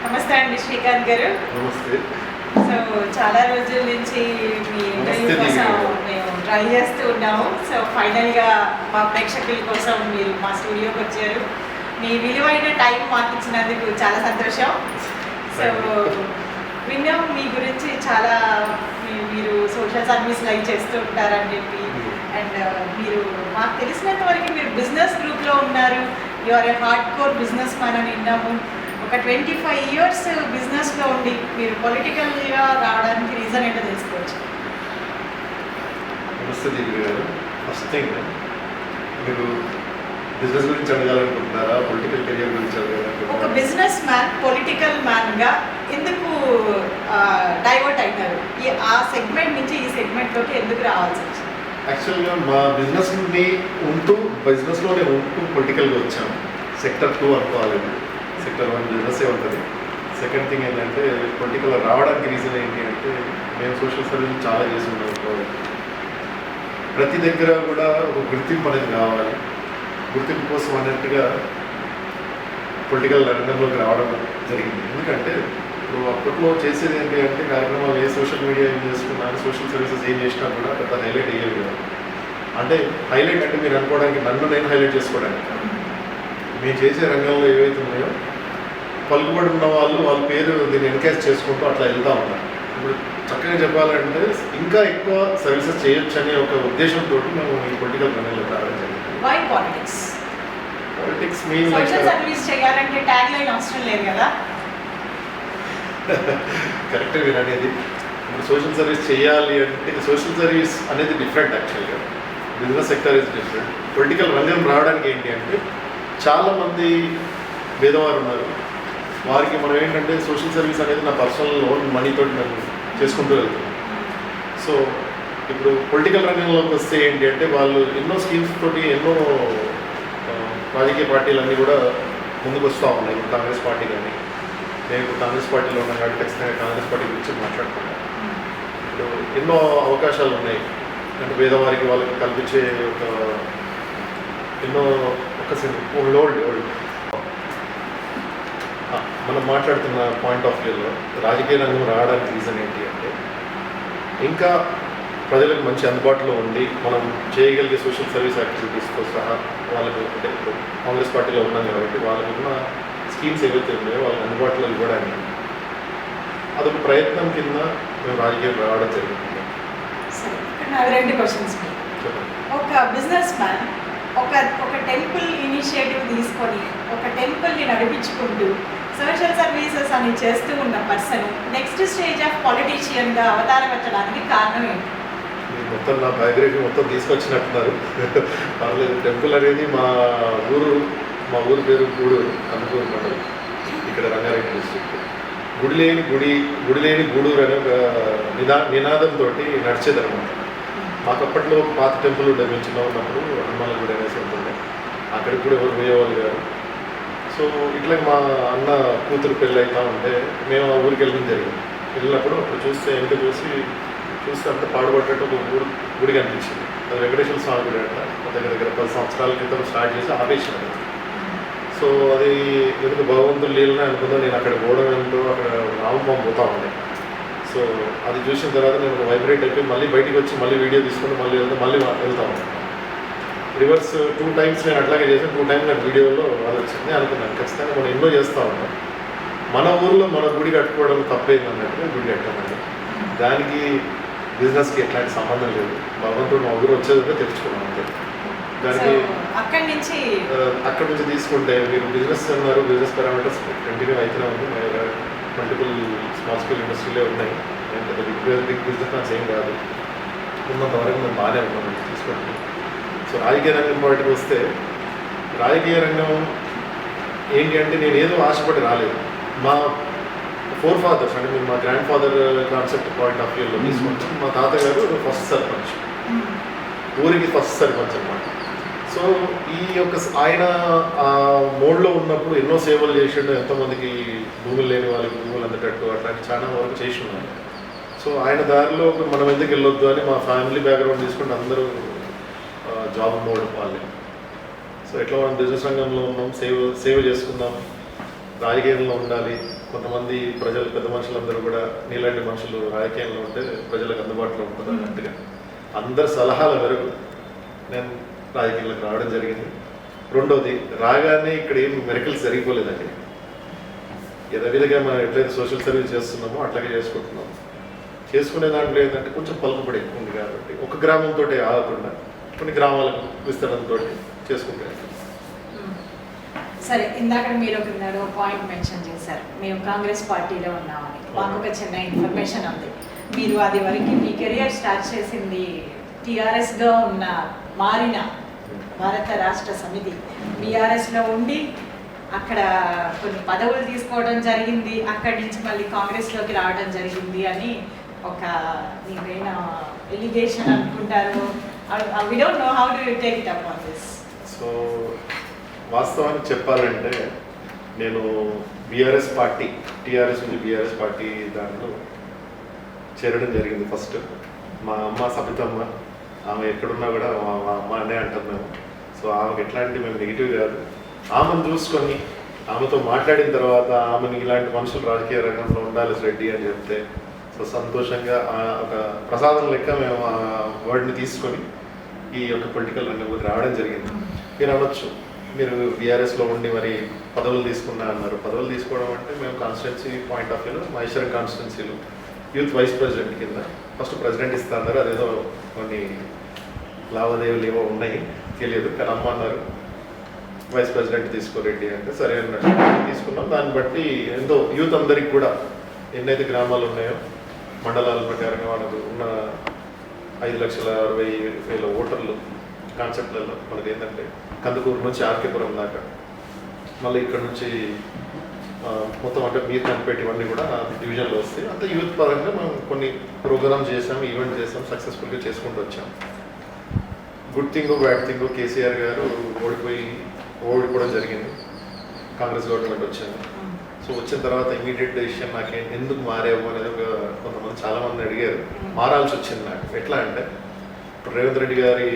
నమస్తే అండి శ్రీకాంత్ గారు. నమస్తే. సో చాలా రోజుల నుంచి మీ ఇంటర్వ్యూ కోసం మేము ట్రై చేస్తూ ఉన్నాము. సో ఫైనల్గా మా ప్రేక్షకుల కోసం మీరు మా స్టూడియోకి వచ్చారు. మీ విలువైన టైం మాకు ఇచ్చినందుకు చాలా సంతోషం. సో విన్నాం మీ గురించి చాలా మీరు సోషల్ సర్వీస్ లైవ్ చేస్తూ ఉంటారని చెప్పి. అండ్ మీరు మాకు తెలిసినంత వరకు మీరు బిజినెస్ గ్రూప్లో ఉన్నారు. You are a hardcore businessman అని విన్నాము. ఒక 25 years బిజినెస్లో ఉండి మీరు పొలిటికల్గా రావడానికి రీజన్ ఏంటో తెలుసుకోవచ్చు. నమస్తే దీవి గారు. ఫస్ట్ థింగ్, మీరు బిజినెస్ గురించి అడగాలనుకుంటున్నారా, పొలిటికల్ కెరియర్ గురించి ఒక అడగాలనుకుంటున్నారా? బిజినెస్ మ్యాన్ పొలిటికల్ మ్యాన్గా ఎందుకు డైవర్ట్ అయినారు? ఆ సెగ్మెంట్ నుంచి ఈ సెగ్మెంట్లోకి ఎందుకు రావాల్సి వచ్చింది? యాక్చువల్గా మా బిజినెస్ని బిజినెస్లోనే ఉంటూ పొలిటికల్గా వచ్చాము. సెక్టర్ 2 అనుకోవాలి. సెక్టర్ 1 బిజినెస్సే ఉంటుంది. సెకండ్ థింగ్ ఏంటంటే పొలిటికల్ రావడానికి రీజన్ ఏంటి అంటే, మేము సోషల్ సర్వీస్ చాలా చేసి ఉన్నాం. ప్రతి దగ్గర కూడా ఒక గుర్తింపు అనేది కావాలి. గుర్తింపు కోసం అన్నట్టుగా పొలిటికల్ రంగంలోకి రావడం జరిగింది. ఎందుకంటే ఇప్పుడు అప్పట్లో చేసేది ఏంటి అంటే, కార్యక్రమాలు ఏ సోషల్ మీడియా ఏం చేసుకున్నాను, సోషల్ సర్వీసెస్ ఏం చేసినా కూడా పెద్ద హైలైట్ అయ్యేవి కాదు. అంటే హైలైట్ అంటే మీరు అనుకోవడానికి నన్ను నేను హైలైట్ చేసుకోవడానికి, మేము చేసే రంగంలో ఏవైతే ఉన్నాయో పలుకుబడి ఉన్న వాళ్ళ పేరు దీన్ని ఎన్కరేజ్ చేసుకుంటూ అట్లా వెళ్తూ ఉన్నారు. ఇప్పుడు చక్కగా చెప్పాలంటే ఇంకా ఎక్కువ సర్వీసెస్ చేయొచ్చు అనే ఒక ఉద్దేశంతో మేము ఈ పొలిటికల్ రంగంలో రావడం జరిగింది. Why politics? Politics mean social service చేయాలంటే ట్యాగ్ లైన్ అవసరం లేదు కదా? కరెక్ట్గా మీరు అనేది. ఇప్పుడు సోషల్ సర్వీస్ చేయాలి అంటే సోషల్ సర్వీస్ అనేది డిఫరెంట్. యాక్చువల్గా business sector is different. Political రంగం రావడానికి ఏంటి అంటే, చాలామంది పేదవారు ఉన్నారు. వారికి మనం ఏంటంటే సోషల్ సర్వీస్ అనేది నా పర్సనల్ లోన్ మనీతో నేను చేసుకుంటూ వెళ్తున్నాను. సో ఇప్పుడు పొలిటికల్ రంగంలోకి వస్తే ఏంటి అంటే, వాళ్ళు ఎన్నో స్కీమ్స్ తోటి ఎన్నో రాజకీయ పార్టీలన్నీ కూడా ముందుకు వస్తూ ఉన్నాయి. ఇప్పుడు కాంగ్రెస్ పార్టీ కానీ, నేను ఇప్పుడు కాంగ్రెస్ పార్టీలో ఉన్నాను కాబట్టి ఖచ్చితంగా కాంగ్రెస్ పార్టీ గురించి మాట్లాడుతున్నాను. ఇప్పుడు ఎన్నో అవకాశాలు ఉన్నాయి. అంటే పేదవారికి వాళ్ళకి కల్పించే ఒక ఎన్నో ఓల్డ్ మనం మాట్లాడుతున్న పాయింట్ ఆఫ్ వ్యూలో రాజకీయ రంగం రావడానికి రీజన్ ఏంటి అంటే, ఇంకా ప్రజలకు మంచి అందుబాటులో ఉండి మనం చేయగలిగే సోషల్ సర్వీస్ యాక్టివిటీస్తో సహా వాళ్ళకు, అంటే కాంగ్రెస్ పార్టీలో ఉన్నాం కాబట్టి వాళ్ళకు ఉన్న స్కీమ్స్ ఏవైతే ఉన్నాయో వాళ్ళకి అందుబాటులో ఇవ్వడానికి అదొక ప్రయత్నం కింద మేము రాజకీయం రావడం జరిగింది. సరే, నాకు 2 క్వశ్చన్స్. ఒక బిజినెస్ మ్యాన్ ఒక టెంపుల్ ఇనిషియేటివ్ తీసుకొని ఒక టెంపుల్ని నడిపించుకుంటూ సోషల్ సర్వీసెస్ అని చేస్తూ ఉన్న పర్సన్ నెక్స్ట్ స్టేజ్ ఆఫ్ పొలిటీషియన్గా అవతారం ఎత్తడానికి కారణం ఏంటి? మొత్తం నా బయోగ్రఫీ మొత్తం తీసుకొచ్చినట్టున్నారు. పర్లేదు. టెంపుల్ అనేది మా ఊరు పేరు గూడూరు, అందుకూరు మండలం, ఇక్కడ రంగారెడ్డి డిస్ట్రిక్ట్. గుడి లేని గూడూరు అనే ఒక నినాదంతో నడిచేదన్నమాట. మాకు అప్పట్లో పాత టెంపుల్ ఉండే, మేము చిన్న ఉన్నప్పుడు హనుమాన్ గుడి అనేసి ఉంటుండే. అక్కడికి కూడా ఎవరు పోయేవాళ్ళు కాదు. సో ఇట్లా మా అన్న కూతురు పెళ్ళి అవుతూ ఉంటే మేము ఆ ఊరికి వెళ్ళడం జరిగింది. వెళ్ళినప్పుడు అప్పుడు వెనక చూస్తే అంత పాడుపడ్డట్టు ఒక గుడి కనిపించింది. అది వెంకటేశ్వర స్వామి గుడి అంట. దగ్గర 10 సంవత్సరాల క్రితం స్టార్ట్ చేసి ఆపేసాను. సో అది ఎందుకు భగవంతుడు లీలనే అనుకుందో. నేను అక్కడ పోవడం ఏంటో, అక్కడ రామపాము పోతూ ఉండే. సో అది చూసిన తర్వాత నేను వైబ్రేట్ అయిపోయి మళ్ళీ బయటికి వచ్చి మళ్ళీ వీడియో తీసుకొని మళ్ళీ వెళ్తా ఉన్నాను. రివర్స్ 2 times నేను అట్లాగే చేసాను. 2 times నాకు వీడియోలో అది వచ్చింది. అనుకున్నాను ఖచ్చితంగా మనం ఎన్నో చేస్తూ ఉంటాం. మన ఊర్లో మన గుడి కట్టుకోవడం తప్పేది అన్నట్టుగా గుడి కట్టామండి. దానికి బిజినెస్కి ఎట్లాంటి సంబంధం లేదు. భగవంతుడు మా ఊరు వచ్చేదంటే తెచ్చుకున్నాం అంతే. దానికి అక్కడి నుంచి తీసుకుంటే మీరు బిజినెస్ అన్నారు, బిజినెస్ పారామీటర్స్ కంటిన్యూ అవుతూనే ఉంది. మల్టిపుల్ స్మాల్ స్కేల్ ఇండస్ట్రీలే ఉన్నాయి. బిగ్ బిజినెస్ నాకు ఏం కాదు. ఉన్నంత వరకు మేము బాగానే ఉన్నాం తీసుకుంటాం. సో రాజకీయ రంగం వాటికి వస్తే, రాజకీయ రంగం ఏంటి అంటే, నేను ఏదో ఆశపడి రాలేదు. మా ఫోర్ ఫాదర్స్, అంటే మీరు మా grand father concept point of వ్యూలో తీసుకుంటాం. మా తాతగారు ఫస్ట్ సర్పంచ్, ఊరికి ఫస్ట్ సర్పంచ్ అన్నమాట. సో ఈ యొక్క ఆయన ఆ మోడ్లో ఉన్నప్పుడు ఎన్నో సేవలు చేసిండు. ఎంతోమందికి భూములు లేని వాళ్ళకి భూములు అందటట్టు అట్లాంటి చాలా వరకు చేసి ఉన్నారు. సో ఆయన దారిలో మనం ఎందుకు వెళ్ళొద్దు అని మా ఫ్యామిలీ బ్యాక్గ్రౌండ్ తీసుకుంటే అందరూ జాబ్ మోడ్ వాళ్ళే. సో ఎట్లా మనం బిజినెస్ రంగంలో ఉన్నాం, సేవ చేసుకుందాం, రాజకీయంలో ఉండాలి, కొంతమంది ప్రజలు పెద్ద మనుషులందరూ కూడా నీలాంటి మనుషులు రాజకీయంలో ఉంటే ప్రజలకు అందుబాటులో ఉంటుంది అన్నట్టుగా అందరి సలహాల మేరకు నేను రాజకీయాలకు రావడం జరిగింది. రెండోది రాగానే ఇక్కడ ఏం మెరికల్స్ జరిగిపోలేదండి. యథావిధిగా మనం ఎట్లయితే సోషల్ సర్వీస్ చేస్తున్నామో అట్లాగే చేసుకుంటున్నాము. చేసుకునే దాంట్లో ఏంటంటే కొంచెం పలుకుబడి ఎక్కువ ఉంది కాబట్టి ఒక గ్రామంతో ఆగకుండా కొన్ని గ్రామాలకు విస్తరణతో చేసుకుంటే. సరే, ఇందాక మీరు ఒక పాయింట్ మెన్షన్ చేశారు, మేము కాంగ్రెస్ పార్టీలో ఉన్నామని. మాకు ఒక చిన్న ఇన్ఫర్మేషన్ ఉంది. మీరు అది వరకు మీ కెరియర్ స్టార్ట్ చేసింది టీఆర్ఎస్గా మారిన భారత రాష్ట్ర సమితి బీఆర్ఎస్లో ఉండి అక్కడ కొన్ని పదవులు తీసుకోవడం జరిగింది. అక్కడి నుంచి మళ్ళీ కాంగ్రెస్లోకి రావడం జరిగింది అని ఒక మీరైన ఎలిగేషన్ అనుకుంటారు. We don't know how do you take it up on this. So వాస్తవానికి చెప్పాలంటే నేను బీఆర్ఎస్ పార్టీ, టీఆర్ఎస్ నుంచి బీఆర్ఎస్ పార్టీ దాంట్లో చేరడం జరిగింది. ఫస్ట్ మా అమ్మ సబితమ్మ, ఆమె ఎక్కడున్నా కూడా మా అమ్మ అనే అంటాం మేము. సో ఆమెకు ఎట్లాంటి మేము నెగిటివ్ కాదు. ఆమెను చూసుకొని ఆమెతో మాట్లాడిన తర్వాత ఆమెను ఇలాంటి మనుషులు రాజకీయ రంగంలో ఉండాలి రెడ్డి అని చెప్తే సో సంతోషంగా ఒక ప్రసాదం లెక్క మేము ఆ వర్డ్ని తీసుకొని ఈ యొక్క పొలిటికల్ రంగంలోకి రావడం జరిగింది. మీరు అనొచ్చు, మీరు బీఆర్ఎస్లో ఉండి మరి పదవులు తీసుకున్నా అన్నారు. పదవులు తీసుకోవడం అంటే మేము కాన్స్టిట్యున్సీ పాయింట్ ఆఫ్ వ్యూలో మహేశ్వరం కాన్స్టిట్యున్సీలో యూత్ వైస్ ప్రెసిడెంట్ కింద ఫస్ట్ ప్రెసిడెంట్ ఇస్తా అన్నారు. అదేదో కొన్ని లావాదేవీలు ఏవో ఉన్నాయి తెలియదు, కానీ అమ్మ అన్నారు వైస్ ప్రెసిడెంట్ తీసుకోరెడ్డి అంటే సరే అన్నట్టు తీసుకున్నాం. దాన్ని బట్టి ఎంతో యూత్ అందరికి కూడా ఎన్నైతే గ్రామాలు ఉన్నాయో మండలాల ప్రకారంగా మనకు ఉన్న 5,60,60,000 ఓటర్లు కాన్సెప్ట్లలో మనకి ఏంటంటే కందుకూరు నుంచి ఆర్కేపురం దాకా, మళ్ళీ ఇక్కడ నుంచి మొత్తం అంటే మీరు కనిపెట్టి ఇవన్నీ కూడా డివిజన్లో వస్తాయి. అంతా యూత్ పరంగా మనం కొన్ని ప్రోగ్రామ్ చేసాం, ఈవెంట్ చేసాం, సక్సెస్ఫుల్గా చేసుకుంటూ వచ్చాం. Good thing bad thing, KCR గారు ఓడిపోవడం జరిగింది. కాంగ్రెస్ గవర్నమెంట్ వచ్చింది. సో వచ్చిన తర్వాత ఇమీడియట్ డెసిషన్ నాకు ఎందుకు మారేమో అనేది కొంతమంది చాలామంది అడిగారు. మారాల్సి వచ్చింది నాకు. ఎట్లా అంటే ఇప్పుడు రేవంత్ రెడ్డి గారి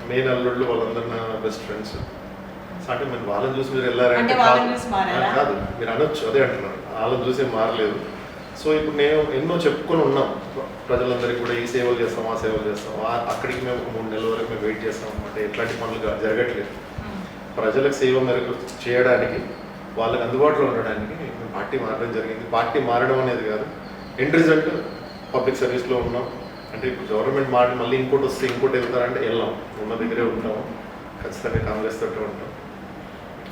మెయిన్ అల్లుళ్ళు వాళ్ళందరూ నా బెస్ట్ ఫ్రెండ్స్. అంటే మీరు వాళ్ళని చూసి మీరు వెళ్ళారంటే కాదు, మీరు అనొచ్చు, అదే అంటున్నారు, వాళ్ళని చూసి మారలేదు. సో ఇప్పుడు నేను ఎన్నో చెప్పుకొని ఉన్నాం ప్రజలందరికీ కూడా, ఈ సేవలు చేస్తాం, ఆ సేవలు చేస్తాం. అక్కడికి మేము ఒక 3 నెలల వరకు మేము వెయిట్ చేస్తాం అనమాట. ఎట్లాంటి పనులు జరగట్లేదు. ప్రజలకు సేవ మేరకు చేయడానికి, వాళ్ళకి అందుబాటులో ఉండడానికి మేము పార్టీ మారడం జరిగింది. పార్టీ మారడం అనేది కాదు, ఎండ్ రిజల్ట్ పబ్లిక్ సర్వీస్లో ఉన్నాం. అంటే ఇప్పుడు గవర్నమెంట్ మారి మళ్ళీ ఇంకోటి వస్తే ఇంకోటి వెళ్తారంటే వెళ్ళాం, ఉన్న దగ్గరే ఉంటాము. ఖచ్చితంగా కాంగ్రెస్ తోటే ఉంటాం.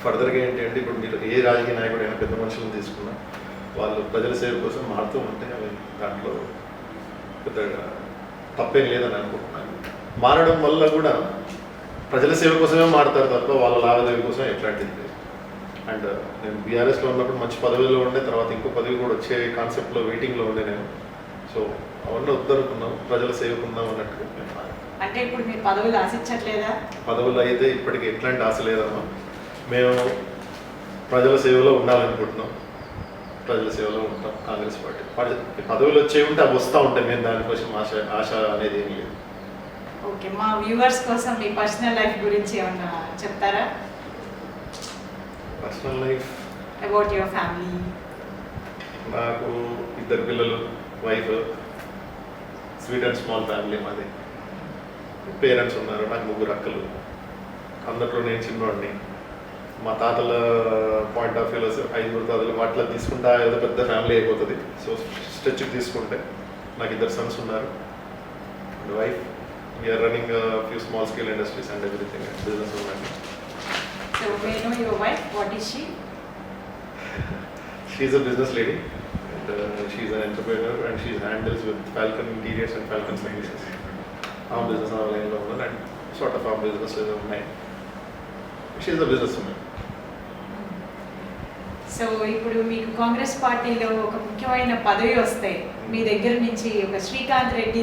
ఫర్దర్గా ఏంటి అంటే ఇప్పుడు మీరు ఏ రాజకీయ నాయకుడు అయినా పెద్ద మనుషులను తీసుకున్నా వాళ్ళు ప్రజల సేవ కోసం మారుతూ ఉంటే అవి దాంట్లో పెద్దగా తప్పేం లేదని అనుకుంటున్నాను. మారడం వల్ల కూడా ప్రజల సేవ కోసమే మారుతారు తప్ప వాళ్ళ లావాదేవీ కోసం ఎట్లాంటిది లేదు. అండ్ నేను బీఆర్ఎస్లో ఉన్నప్పుడు మంచి పదవిలో ఉండే, తర్వాత ఇంకో పదవి కూడా వచ్చే కాన్సెప్ట్లో వెయిటింగ్లో ఉండే నేను. సో అవన్నీ వద్దనుకున్నాం, ప్రజల సేవకుందాం అన్నట్టుగా. అంటే ఇప్పుడు మీరు పదవులు ఆశించట్లేదా? పదవులు అయితే ఇప్పటికి ఎట్లాంటి ఆశ లేదమ్మా. మేము ప్రజల సేవలో ఉండాలనుకుంటున్నాం, ప్రజల సేవలో ఉంటాం. కాంగ్రెస్ పార్టీ పదవులు వచ్చేవి ఉంటే అవి వస్తూ ఉంటాయి. మేము దానికోసం ఆశ అనేది ఏం లేదు. ఓకే, మా వ్యూవర్స్ కోసం మీ పర్సనల్ లైఫ్ గురించి ఏమన్నా చెప్తారా? Personal life about your family. నాకు 2 పిల్లలు, wife, sweet and small family మాది. పేరెంట్స్ ఉన్నారు, నాకు 3 అక్కలు. అందరిలో నేను చిన్నవాడిని. మా తాతల పాయింట్ ఆఫ్ వ్యూలో 5 తాతలు వాటిలో తీసుకుంటే ఏదో పెద్ద ఫ్యామిలీ అయిపోతుంది. సో స్ట్రెచ్కి తీసుకుంటే నాకు 2 సన్స్ ఉన్నారు. And wife, we're running few small scale industries and everything, business ఉందండి. So may I know your wife? What is she? She is a business lady and she is an entrepreneur and she handles with Falcon Interiors and Falcon Services. Our business online lo unnadu and sort of our business is online. She is a businesswoman. So ఇప్పుడు మీకు కాంగ్రెస్ పార్టీలో ఒక ముఖ్యమైన పదవి వస్తే మీ దగ్గర నుంచి, ఒక శ్రీకాంత్ రెడ్డి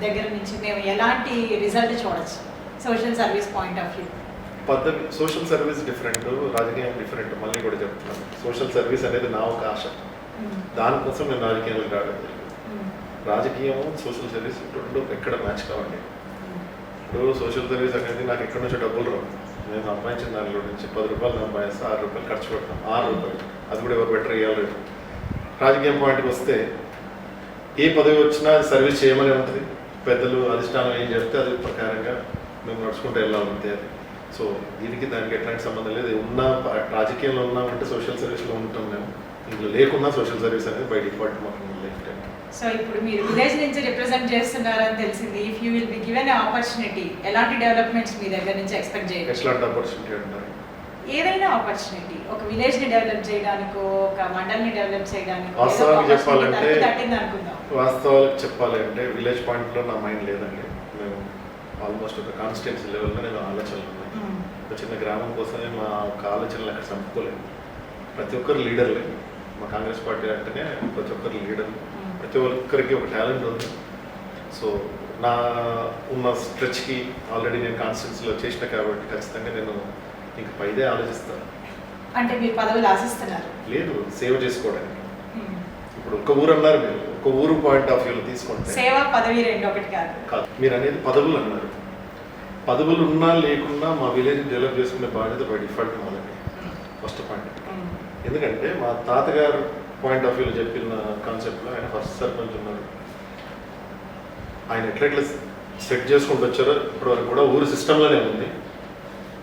దగ్గర నుంచి మేము ఎలాంటి రిజల్ట్ చూడొచ్చు social service point of view? పద్ధతి సోషల్ సర్వీస్ డిఫరెంట్, రాజకీయం డిఫరెంట్. మళ్ళీ కూడా చెప్తున్నాను, సోషల్ సర్వీస్ అనేది నా ఒక ఆశ. దానికోసం నేను రాజకీయాలకు రావడం జరిగింది. రాజకీయం, సోషల్ సర్వీస్ రెండు ఎక్కడ మ్యాచ్ కావండి. ఇప్పుడు సోషల్ సర్వీస్ అనేది నాకు ఎక్కడి నుంచో డబ్బులు రావు. నేను సంపాదించిన దానిలో నుంచి 10 రూపాయలు సంపాదిస్తే 6 రూపాయలు ఖర్చు పెడతాను. 6 రూపాయలు అది కూడా ఎవరు బెటర్ ఇవ్వాలి. రాజకీయం పాయింట్కి వస్తే ఏ పదవి వచ్చినా అది సర్వీస్ చేయమని ఉంటుంది. పెద్దలు అధిష్టానం ఏం చెప్తే అది ప్రకారంగా మేము నడుచుకుంటూ వెళ్ళాలంతే. అది సో దీనికి దానికి ఎట్లాంటి సంబంధం లేదు. ఉన్న రాజకీయంలో ఉన్నామంటే సోషల్ సర్వీస్లో ఉంటాం మేము. ఇందులో లేకున్నా సోషల్ సర్వీస్ అనేది బై డిఫాల్ట్ మాకు లైఫ్ టైం. సో ఇప్పుడు మీరు విలేజ్ నుంచి రిప్రజెంట్ చేస్తున్నారని తెలిసింది. If you will be given opportunity, ఎలాంటి డెవలప్మెంట్స్ మీ దగ్గర నుంచి ఎక్స్పెక్ట్ చేయొచ్చు? ఎట్లాంటి ఆపర్చునిటీ అంటారు? ఏదైనా ఆపర్చునిటీ, ఒక విలేజ్ ని డెవలప్ చేయడానికో, ఒక మండల్ని డెవలప్ చేయడానికో, వాస్తవానికి చెప్పాలంటే అనుకుందాం. వాస్తవాలకు చెప్పాలంటే విలేజ్ పాయింట్లో నా మైండ్ లేదండి. మేము ఆల్మోస్ట్ ఒక కాన్స్టిట్యున్సీ లెవెల్లో నేను ఆలోచనలు ఉన్నాయి. ఒక చిన్న గ్రామం కోసమే మా ఒక ఆలోచనలు అక్కడ చంపుకోలేదు. ప్రతి ఒక్కరు లీడర్లే. మా కాంగ్రెస్ పార్టీ అంటేనే ప్రతి ఒక్కరు లీడర్లు, ప్రతి ఒక్కరికి ఒక టాలెంట్ ఉంది. సో నా ఉన్న స్ట్రెచ్కి ఆల్రెడీ నేను కాన్స్టిట్యున్సీలో చేసిన కాబట్టి ఖచ్చితంగా నేను ఇంక పైదే ఆలోచిస్తాను. అంటే మీరు పదవులు ఆశిస్తున్నారు? లేదు, సేవ చేసుకోవడానికి. ఇప్పుడు ఒక్క ఊరు అన్నారు మీరు, ఒక ఊరు పాయింట్ ఆఫ్ వ్యూలో తీసుకుంటే సేవ పదవి రెండు ఒకటి కాదు. మీరు అనేది పదవులు అన్నారు. పదవులు ఉన్నా లేకున్నా మా విలేజ్ డెవలప్ చేసుకునే బాధ్యత బై డిఫాల్ట్ మాదండి. First point. ఎందుకంటే మా తాతగారు పాయింట్ ఆఫ్ వ్యూలో చెప్పిన కాన్సెప్ట్లో ఆయన ఫస్ట్ సర్పంచ్ ఉన్నారు. ఆయన ఎట్లెట్లా సెట్ చేసుకుంటూ వచ్చారో ఇప్పటివరకు కూడా ఊరు సిస్టంలోనే ఉంది.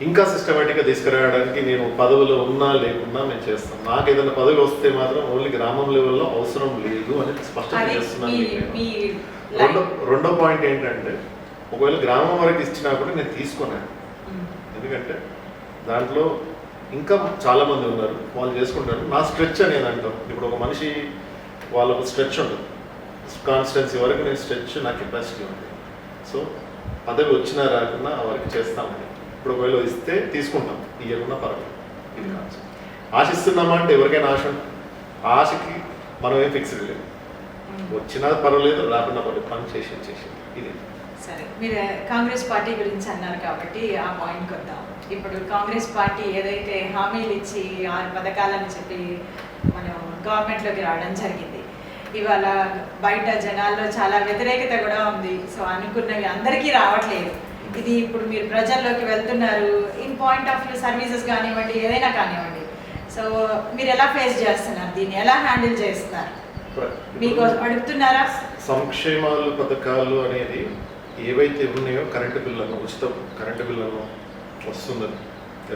ఇంకా సిస్టమేటిక్గా తీసుకురావడానికి నేను పదవులు ఉన్నా లేకున్నా మేము చేస్తాం. నాకు ఏదైనా పదవి వస్తే మాత్రం ఓన్లీ గ్రామం లెవెల్లో అవసరం లేదు అని స్పష్టంగా చేస్తున్నాను. రెండో పాయింట్ ఏంటంటే ఒకవేళ గ్రామం వరకు ఇచ్చినా కూడా నేను తీసుకున్నాను. ఎందుకంటే దాంట్లో ఇంకా చాలామంది ఉన్నారు, వాళ్ళు చేసుకుంటారు. నా స్ట్రెచ్ అనేది అంటాం. ఇప్పుడు ఒక మనిషి వాళ్ళకు స్ట్రెచ్ ఉంటుంది. కాన్స్టిట్యున్సీ వరకు నేను స్ట్రెచ్, నా కెపాసిటీ ఉంది. సో పదవి వచ్చినా రాకున్నా ఆ వరకు చేస్తామని. ఇప్పుడు ఒకవేళ ఇస్తే తీసుకుంటాం, ఇవ్వకుండా పర్వాలేదు. ఇది కాన్సెప్ట్. ఆశిస్తున్నామా అంటే ఎవరికైనా ఆశ ఉంటుంది. ఆశకి మనం ఏం ఫిక్స్డ్ లేదు. వచ్చినా పర్వాలేదు, రాకుండా పర్వాలేదు, పని చేసి ఇది. సరే, మీరు కాంగ్రెస్ పార్టీ గురించి అన్నారు కాబట్టి ఆ పాయింట్కి వద్దాం. ఇప్పుడు కాంగ్రెస్ పార్టీ ఏదైతే హామీలు ఇచ్చి 6 పథకాలని చెప్పి మనం గవర్నమెంట్లోకి రావడం జరిగింది, ఇవాళ బయట జనాల్లో చాలా వ్యతిరేకత కూడా ఉంది. సో అనుకున్నవి అందరికీ రావట్లేదు. ఇది ఇప్పుడు మీరు ప్రజల్లోకి వెళ్తున్నారు. In point of view services కానివ్వండి, ఏదైనా కానివ్వండి. సో మీరు ఎలా ఫేస్ చేస్తున్నారు, దీన్ని ఎలా హ్యాండిల్ చేస్తున్నారు? మీకు అడుగుతున్నారా? సంక్షేమాలు పథకాలు అనేది ఏవైతే ఉన్నాయో, కరెంటు బిల్లను, ఉచిత కరెంటు బిల్లను వస్తుందని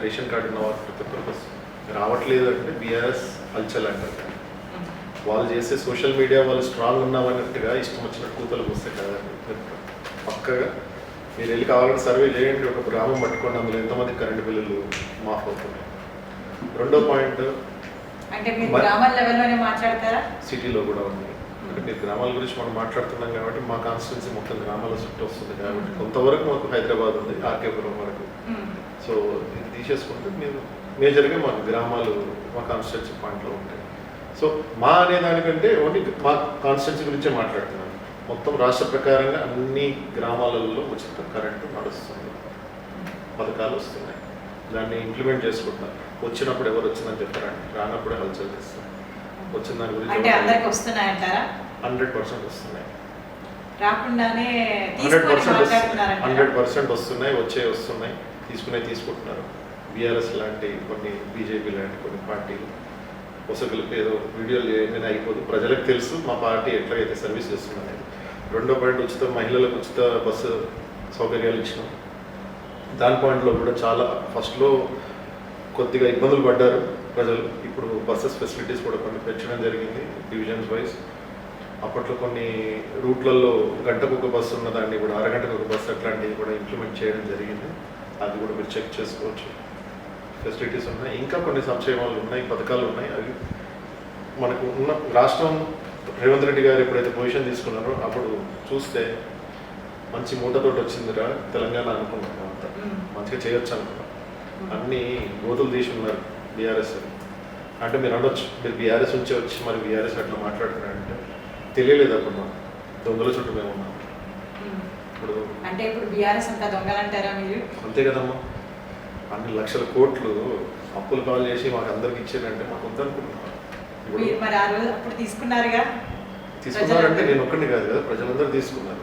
రేషన్ కార్డు ఉన్న వారు ప్రతి ఒక్కరికి వస్తుంది. రావట్లేదు అంటే బీఆర్ఎస్ హల్చల్ అంటారు. వాళ్ళు చేసే సోషల్ మీడియా వాళ్ళు స్ట్రాంగ్ ఉన్నామన్నట్టుగా ఇష్టం వచ్చినట్టు కూతలకు వస్తాయి కదండి. పక్కగా మీరు వెళ్ళి కావాలంటే సర్వే చేయండి. ఒక గ్రామం పట్టుకోండి, అందులో ఎంతమంది కరెంటు బిల్లులు మాఫ్ అవుతున్నాయి. రెండో పాయింట్ అంటే మీరు గ్రామాల లెవెల్లోనే మాట్లాడతారా? సిటీలో కూడా ఉంది. అంటే మీరు గ్రామాల గురించి మనం మాట్లాడుతున్నాం కాబట్టి మా కాన్స్టిట్యున్సీ మొత్తం గ్రామాల చుట్టూ వస్తుంది కాబట్టి కొంతవరకు మాకు హైదరాబాద్ ఉంది, ఆర్కేపురం వరకు. సో ఇది తీసేసుకుంటే మీరు మేజర్గా మాకు గ్రామాలు మా కాన్స్టిట్యున్సీ పాయింట్లో ఉంటాయి. సో మా అనే దానికంటే ఓన్లీ మా కాన్స్టిట్యున్సీ గురించే మాట్లాడుతున్నాను. మొత్తం రాష్ట్ర ప్రకారంగా అన్ని గ్రామాలలో ఉచిత కరెంటు నడుస్తుంది, పథకాలు వస్తున్నాయి, దాన్ని ఇంప్లిమెంట్ చేసుకుంటున్నారు. వచ్చినప్పుడు ఎవరు వచ్చిందని చెప్తారండి, రానప్పుడే హల్చల్ చేస్తారు. వచ్చిన దాని గురించి 100% వస్తున్నాయి. రాకుండానే 100% వస్తున్నాయి, వస్తున్నాయి, తీసుకుంటున్నారు. బీఆర్ఎస్ లాంటి కొన్ని, బీజేపీ లాంటి కొన్ని పార్టీలు పొసగులకు ఏదో వీడియోలు ఏమైనా అయిపోదు. ప్రజలకు తెలుసు మా పార్టీ ఎట్లాగైతే సర్వీస్ చేస్తుందనేది. రెండో పాయింట్ ఉచిత మహిళలకు ఉచిత బస్సు సౌకర్యాలు ఇచ్చినాం. దాని పాయింట్లో కూడా చాలా ఫస్ట్లో కొద్దిగా ఇబ్బందులు పడ్డారు ప్రజలు. ఇప్పుడు బస్సెస్ ఫెసిలిటీస్ కూడా కొన్ని పెంచడం జరిగింది డివిజన్స్ వైజ్. అప్పట్లో కొన్ని రూట్లలో గంటకు ఒక బస్సు ఉన్నదాన్ని కూడా అరగంటకు ఒక బస్సు అట్లాంటివి కూడా ఇంప్లిమెంట్ చేయడం జరిగింది. అది కూడా మీరు చెక్ చేసుకోవచ్చు. ఫెసిలిటీస్ ఉన్నాయి, ఇంకా కొన్ని సంక్షేమాలు ఉన్నాయి, పథకాలు ఉన్నాయి. అవి మనకు ఉన్న రాష్ట్రం రేవంత్ రెడ్డి గారు ఎప్పుడైతే పొజిషన్ తీసుకున్నారో అప్పుడు చూస్తే మంచి మూటతోటి వచ్చిందిరా తెలంగాణ అనుకున్నాం. అంతా మంచిగా చేయొచ్చు అనుకున్నాం. అన్నీ గోతులు తీసి ఉన్నారు బీఆర్ఎస్. అంటే మీరు అనొచ్చు, మీరు బీఆర్ఎస్ నుంచి వచ్చి మరి బీఆర్ఎస్ అట్లా మాట్లాడుతున్నారంటే తెలియలేదు అప్పుడు మాకు. దొంగల చుట్టూ మేము ఉన్నాం. ఇప్పుడు అంటే ఇప్పుడు బీఆర్ఎస్ అంతా దొంగలంటారా మీరు? అంతే కదమ్మా. అన్ని లక్షల కోట్లు అప్పులు కాల్ చేసి మాకు అందరికి ఇచ్చారంటే మాకు వద్దనుకుంటున్నాం. మరి ఆ రోజు అప్పుడు తీసుకున్నారంటే నేను ఒక్కడిని కాదు కదా, ప్రజలందరూ తీసుకున్నారు.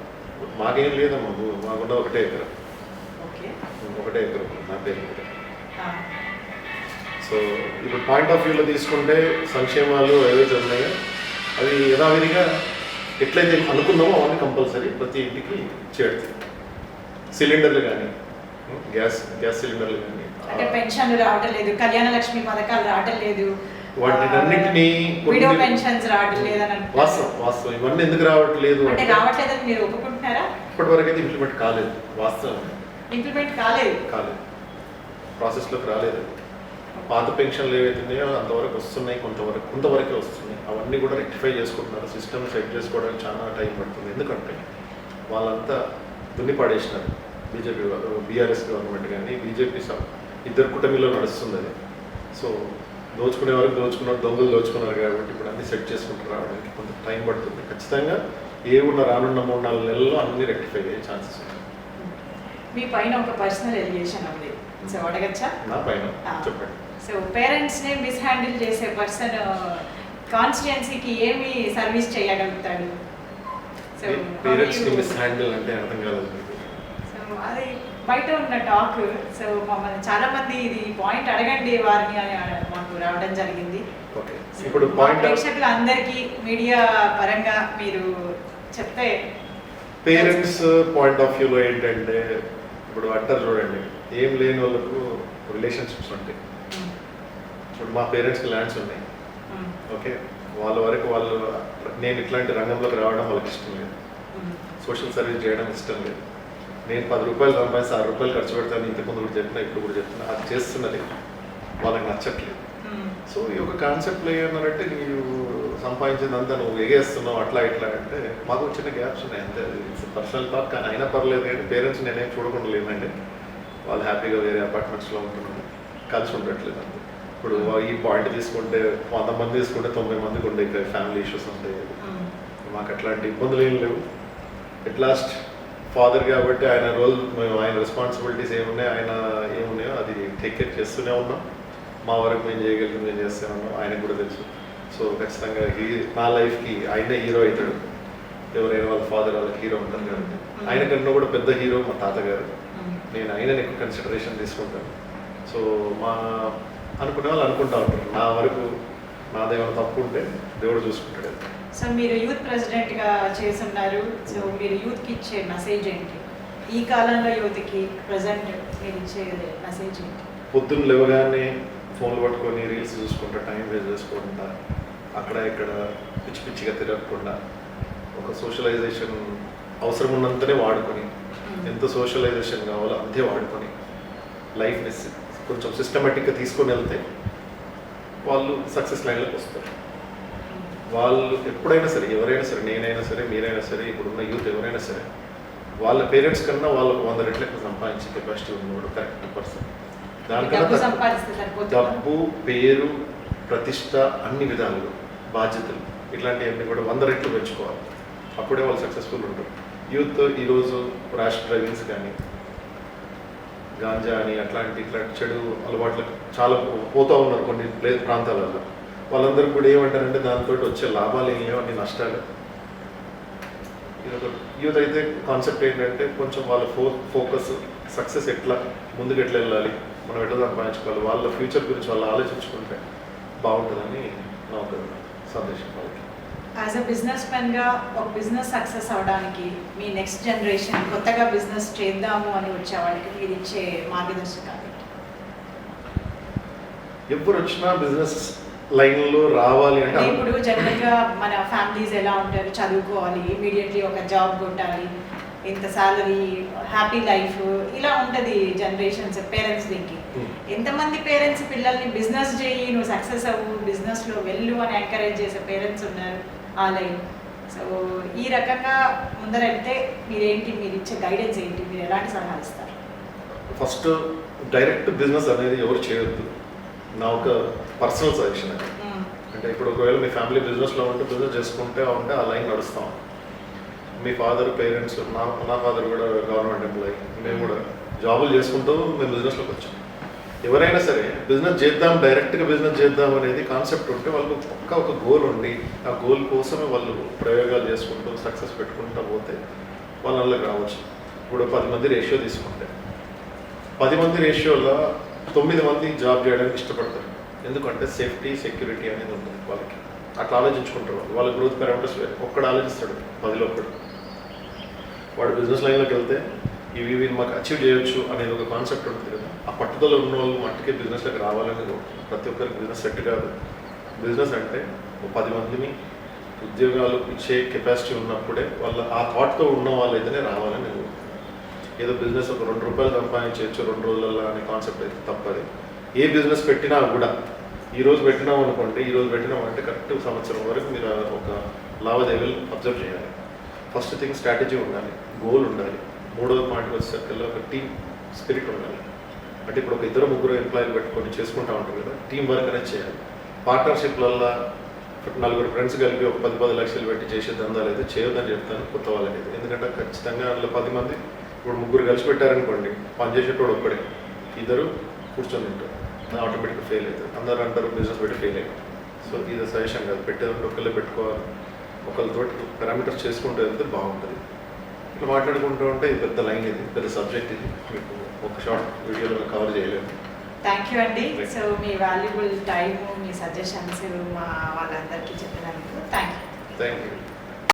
మాకేం లేదమ్మా, మాకున్న ఒకటే ఎకరం నా పేరు. సో ఇప్పుడు పాయింట్ ఆఫ్ వ్యూలో తీసుకుంటే సంక్షేమాలు ఏవైతే ఉన్నాయో అవి యథావిధిగా ఎట్లయితే అనుకున్నామో అవన్నీ కంపల్సరీ ప్రతి ఇంటికి చేరుతాయి. సిలిండర్లు కానీ గ్యాస్ సిలిండర్లు కానీ అంటే పెన్షన్లు రావటం లేదు, కళ్యాణ లక్ష్మి పథకాలు రావటం లేదు, వాటినన్నింటినీ విడో పెన్షన్స్ రావటం లేదని వాస్తవం ఇవన్నీ ఎందుకు రావట్లేదు అంటే రావట్లేదని మీరు ఒప్పుకుంటున్నారా? ఇప్పటి వరకు అయితే ఇంప్లిమెంట్ కాలేదు. వాస్తవం ఇంప్లిమెంట్ కాలేదు ప్రాసెస్లోకి రాలేదు. పాత పెన్షన్లు ఏవైతే ఉన్నాయో అంతవరకు వస్తున్నాయి, కొంతవరకే వస్తున్నాయి. అవన్నీ కూడా రెక్టిఫై చేసుకుంటున్నారు. సిస్టమ్ సెట్ చేసుకోవడానికి చాలా టైం పడుతుంది. ఎందుకంటే వాళ్ళంతా దున్నిపాడేసినారు. బీజేపీ బీఆర్ఎస్ గవర్నమెంట్ కానీ బీజేపీ ఇద్దరు కూటమిలో నడుస్తుంది అది. సో దోచుకునే వరకు దోచుకున్నారు, దొంగలు దోచుకున్నారు కాబట్టి ఇప్పుడు అన్ని సెట్ చేసుకుంటూ రావడానికి కొంత టైం పడుతుంది. ఖచ్చితంగా రానున్న 3-4 నెలల్లో అన్ని రెక్టిఫై అయ్యే ఛాన్సెస్ ఉన్నాయి. మీ పైన ఒక పర్సనల్ ఎలిగేషన్ ఉంది, సో అడగచ్చా? నా పైన చెప్పండి. సో పేరెంట్స్ని మిస్హ్యాండిల్ చేసే పర్సన్ కాన్స్టిట్యుయెన్సీకి ఏమి సర్వీస్ చేయగలుగుతాడు? సో పేరెంట్స్ని మిస్హ్యాండిల్ అంటే అర్థం కాలేదు. సో అది బయట ఉన్న టాక్. సో మమ్మల్ని చాలా మంది ఇది పాయింట్ అడగండి వారిని అని మాకు రావడం జరిగింది. ఇప్పుడు ప్రేక్షకులు అందరికీ మీడియా పరంగా మీరు చెప్తే పేరెంట్స్ పాయింట్ ఆఫ్ వ్యూలో ఏంటంటే ఇప్పుడు అంటారు చూడండి, ఏం లేని వాళ్ళకు రిలేషన్షిప్స్ ఉంటాయి. ఇప్పుడు మా పేరెంట్స్కి ల్యాండ్స్ ఉన్నాయి, ఓకే, వాళ్ళ వరకు నేను ఇట్లాంటి రంగంలోకి రావడం వాళ్ళకి ఇష్టం లేదు, సోషల్ సర్వీస్ చేయడం ఇష్టం లేదు. నేను 10 రూపాయలు సంపాదించి 6 రూపాయలు ఖర్చు పెడతాను, ఇంతకుముందు కూడా చెప్తున్నా, ఇప్పుడు కూడా చెప్తున్నా, అది చేస్తున్నది వాళ్ళకి నచ్చట్లేదు. సో ఈ ఒక కాన్సెప్ట్లో ఏమన్నారంటే నీవు సంపాదించిందంతా నువ్వు ఎగేస్తున్నావు అట్లా ఇట్లా అంటే మాకు చిన్న గ్యాప్స్ ఉన్నాయి అంతే. పర్సనల్ థాట్ కానీ అయినా పర్లేదు, కానీ పేరెంట్స్ నేనేం చూడకుండా లేదండి. వాళ్ళు హ్యాపీగా వేరే అపార్ట్మెంట్స్లో ఉంటున్నారు, కలిసి ఉండట్లేదు అంతే. ఇప్పుడు ఈ పాయింట్ తీసుకుంటే 100 మంది తీసుకుంటే 90 మందికి ఉండే ఇక్కడ ఫ్యామిలీ ఇష్యూస్ ఉంటాయి. మాకు అట్లాంటి ఇబ్బందులు ఏం లేవు. ఎట్ లాస్ట్ ఫాదర్ కాబట్టి ఆయన రోల్, ఆయన రెస్పాన్సిబిలిటీస్ ఏమున్నాయో ఆయన ఏమున్నాయో అది టేక్ కేర్ చేస్తూనే ఉన్నాం. మా వరకు మేము చేయగలిగింది మేము చేస్తూనే ఉన్నాం, ఆయనకు కూడా తెలుసు. సో ఖచ్చితంగా నా లైఫ్కి ఆయనే హీరో అవుతాడు. ఎవరైనా వాళ్ళ ఫాదర్ వాళ్ళకి హీరో ఉంటారు కాబట్టి ఆయన కన్నా కూడా పెద్ద హీరో మా తాతగారు. నేను ఆయనని ఎక్కువ కన్సిడరేషన్ తీసుకుంటాను. సో మా అనుకునే వాళ్ళు అనుకుంటా ఉంటారు. నా వరకు నాదేమైనా తప్పు ఉంటే దేవుడు చూసుకుంటాడు. సో మీరు యూత్ ప్రెసిడెంట్గా చేస్తున్నారు. సో మీరు యూత్కి ఇచ్చే మెసేజ్ ఏంటి? ఈ కాలంలో యూత్కి ప్రజెంట్ మీరు ఇచ్చే మెసేజ్ ఏంటి? పొద్దున్న లేవగానే ఫోన్లు పట్టుకొని రీల్స్ చూసుకుంటా, టైం వేస్ట్ చేసుకుంటా, అక్కడ ఇక్కడ పిచ్చి పిచ్చిగా తిరగకుండా ఒక సోషలైజేషన్ అవసరం ఉన్నంతనే వాడుకొని, ఎంత సోషలైజేషన్ కావాలో అంతే వాడుకొని లైఫ్ని కొంచెం సిస్టమేటిక్గా తీసుకొని వెళ్తే వాళ్ళు సక్సెస్ లైన్లోకి వస్తారు. వాళ్ళు ఎప్పుడైనా సరే, ఎవరైనా సరే, నేనైనా సరే, మీరైనా సరే, ఇప్పుడున్న యూత్ ఎవరైనా సరే, వాళ్ళ పేరెంట్స్ కన్నా వాళ్ళకు 100 రెట్లు ఎక్కువ సంపాదించే కెపాసిటీ ఉన్నవాడు కరెక్ట్ పర్సన్. దానికన్నా డబ్బు, పేరు, ప్రతిష్ట, అన్ని విధాలుగా బాధ్యతలు ఇట్లాంటివన్నీ కూడా 100 రెట్లు పెంచుకోవాలి. అప్పుడే వాళ్ళు సక్సెస్ఫుల్ ఉంటారు. యూత్ ఈరోజు ర్యాష్ డ్రైవింగ్స్ కానీ, గాంజా అని ఇట్లాంటి చెడు అలవాట్లకు చాలా పోతూ ఉన్నారు కొన్ని ప్రాంతాలలో. వాళ్ళందరికీ కూడా ఏమంటారంటే దాంతో వచ్చే లాభాలు ఏం లేవు, అన్ని నష్టాలు. యూత్ అయితే కాన్సెప్ట్ ఏంటంటే కొంచెం వాళ్ళ ఫోకస్ సక్సెస్ ముందుకు ఎట్లా వెళ్ళాలి, మనం ఎట్లా సంపాదించుకోవాలి, వాళ్ళ ఫ్యూచర్ గురించి వాళ్ళు ఆలోచించుకుంటే బాగుంటుందని నా ఒక సందేశం వాళ్ళకి. యాజ్ అ బిజినెస్ మ్యాన్గా ఒక బిజినెస్ సక్సెస్ అవడానికి మీ నెక్స్ట్ జనరేషన్ కొత్తగా బిజినెస్ చేద్దాము అని వచ్చే వాళ్ళకి మీరు ఇచ్చే మార్గదర్శకాలు? ఎప్పుడు వచ్చినా బిజినెస్ లైన్లో రావాలి అంటే ఇప్పుడు జనరల్గా మన ఫ్యామిలీస్ ఎలా ఉంటారు, చదువుకోవాలి, ఇమీడియట్లీ ఒక జాబ్ కొట్టాలి, ఇంత సాలరీ, హ్యాపీ లైఫ్, ఇలా ఉంటుంది జనరేషన్స్ పేరెంట్స్ దింకి. ఎంతమంది పేరెంట్స్ పిల్లల్ని బిజినెస్ చేయి, నువ్వు సక్సెస్ అవ్వు, బిజినెస్లో వెళ్ళు అని ఎంకరేజ్ చేసే పేరెంట్స్ ఉన్నారు ఆ లైన్. సో ఈ రకంగా ముందరైతే మీరు ఇచ్చే గైడెన్స్ ఏంటి, మీరు ఎలాంటి సలహాలు ఇస్తారు? ఫస్ట్ డైరెక్ట్ బిజినెస్ అనేది ఎవరు చేయొద్దు, నా ఒక పర్సనల్ సజెషన్ అది. అంటే ఇప్పుడు ఒకవేళ మీ ఫ్యామిలీ బిజినెస్లో ఉంటే బిజినెస్ చేసుకుంటే ఉంటే ఆ లైన్ నడుస్తాం. మీ ఫాదర్ పేరెంట్స్, నా ఫాదర్ కూడా గవర్నమెంట్ ఎంప్లాయీ, మేము కూడా జాబులు చేసుకుంటూ మేము బిజినెస్లోకి వచ్చాం. ఎవరైనా సరే బిజినెస్ చేద్దాం, డైరెక్ట్గా బిజినెస్ చేద్దాం అనేది కాన్సెప్ట్ ఉంటే వాళ్ళకు పక్కా ఒక గోల్ ఉండి ఆ గోల్ కోసమే వాళ్ళు ప్రయోగాలు చేసుకుంటూ సక్సెస్ పెట్టుకుంటూ పోతే వాళ్ళ వాళ్ళకి రావచ్చు. ఇప్పుడు 10 మంది రేషియో తీసుకుంటే 10 మంది రేషియోలో 9 మంది జాబ్ చేయడానికి ఇష్టపడతారు. ఎందుకంటే సేఫ్టీ సెక్యూరిటీ అనేది ఉంటుంది వాళ్ళకి. అట్లా ఆలోచించుకుంటారు వాళ్ళ గ్రోత్ పారామీటర్స్. ఒక్కడు ఆలోచిస్తాడు 10లో ఒకడు. వాడు బిజినెస్ లైన్లోకి వెళ్తే ఇవి మాకు అచీవ్ చేయొచ్చు అనేది ఒక కాన్సెప్ట్ ఉంటుంది కదా. ఆ పట్టుదల ఉన్న వాళ్ళు మట్టుకే బిజినెస్లోకి రావాలని ప్రతి ఒక్కరికి బిజినెస్ సెట్ కాదు. బిజినెస్ అంటే 10 మందిని ఉద్యోగాలు ఇచ్చే కెపాసిటీ ఉన్నప్పుడే వాళ్ళ ఆ థాట్తో ఉన్న వాళ్ళు అయితేనే రావాలని నేను. ఏదో బిజినెస్ ఒక 2 రూపాయలు సంపాదించవచ్చు 2 రోజులలో అనే కాన్సెప్ట్ అయితే తప్పది. ఏ బిజినెస్ పెట్టినా కూడా ఈరోజు పెట్టినాం అనుకోండి, ఈరోజు పెట్టినామంటే కరెక్ట్ సంవత్సరం వరకు మీరు ఒక లావాదేవీలు అబ్జర్వ్ చేయాలి. ఫస్ట్ థింగ్ స్ట్రాటజీ ఉండాలి, గోల్ ఉండాలి. మూడవ పాయింట్కి వచ్చేసరికి ఒక టీమ్ స్పిరిట్ ఉండాలి. అంటే ఇప్పుడు ఒక 2-3 ఎంప్లాయీలు పెట్టుకొని చేసుకుంటా ఉంటారు కదా, టీం వర్క్ అనేది చేయాలి. పార్ట్నర్షిప్లల్లో 4 ఫ్రెండ్స్ కలిపి ఒక 10 లక్షలు పెట్టి చేసే దందాలు అయితే చేయొద్దని చెప్తాను కొత్త వాళ్ళకైతే. ఎందుకంటే ఖచ్చితంగా అందులో 10 మంది ఇప్పుడు 3 కలిసి పెట్టారనుకోండి, పని చేసేటోడు ఒక్కడే, 2 కూర్చొని తింటారు, ఆటోమేటిక్గా ఫెయిల్ అవుతుంది. అందరూ అంటారు బిజినెస్ పెట్టి ఫెయిల్ అయ్యారు. సో ఇది సజెషన్ కాదు, పెట్టేదంటే ఒకళ్ళే పెట్టుకోవాలి. ఒకళ్ళతో పారామీటర్స్ చేసుకుంటూ వెళ్తే బాగుంటుంది. ఇట్లా మాట్లాడుకుంటూ ఉంటే ఇది పెద్ద లైన్, ఇది పెద్ద సబ్జెక్ట్, ఇది మీకు ఒక షార్ట్ వీడియోలో కవర్ చేయలేము. థ్యాంక్ యూ అండి. సో మీ వాల్యుబుల్ టైము, మీ సజెషన్స్ మా వాళ్ళందరికీ చెప్పినందుకు థ్యాంక్ యూ.